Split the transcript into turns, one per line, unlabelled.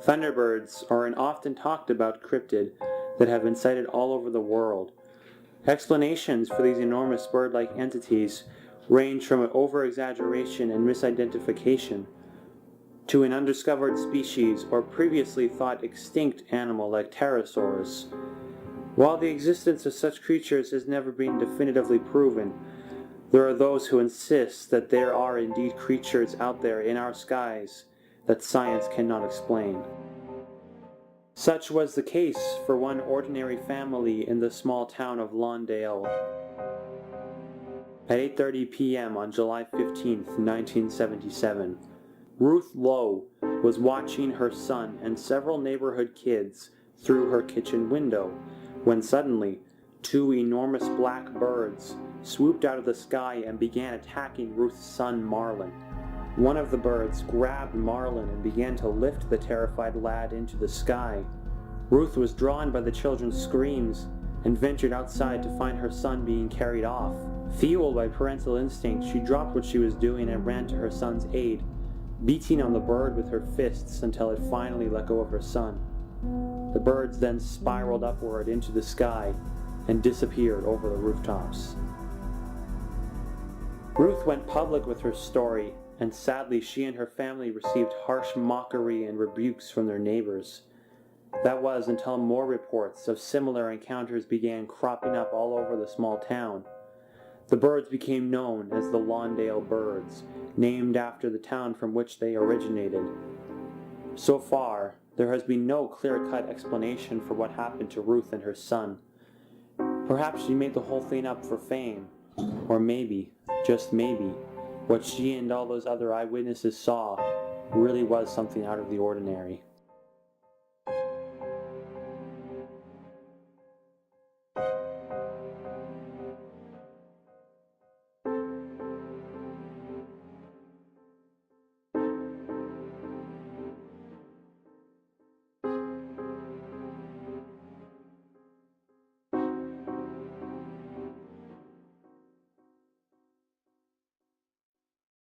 Thunderbirds are an often talked about cryptid that have been sighted all over the world. Explanations for these enormous bird-like entities range from over-exaggeration and misidentification to an undiscovered species or previously thought extinct animal like pterosaurs. While the existence of such creatures has never been definitively proven, there are those who insist that there are indeed creatures out there in our skies that science cannot explain. Such was the case for one ordinary family in the small town of Lawndale. At 8:30 p.m. on July 15, 1977, Ruth Lowe was watching her son and several neighborhood kids through her kitchen window when suddenly two enormous black birds swooped out of the sky and began attacking Ruth's son Marlon. One of the birds grabbed Marlon and began to lift the terrified lad into the sky. Ruth was drawn by the children's screams and ventured outside to find her son being carried off. Fueled by parental instinct, she dropped what she was doing and ran to her son's aid, beating on the bird with her fists until it finally let go of her son. The birds then spiraled upward into the sky and disappeared over the rooftops. Ruth went public with her story, and sadly she and her family received harsh mockery and rebukes from their neighbors. That was until more reports of similar encounters began cropping up all over the small town. The birds became known as the Lawndale birds, named after the town from which they originated. So far, there has been no clear-cut explanation for what happened to Ruth and her son. Perhaps she made the whole thing up for fame, or maybe, just maybe, what she and all those other eyewitnesses saw really was something out of the ordinary.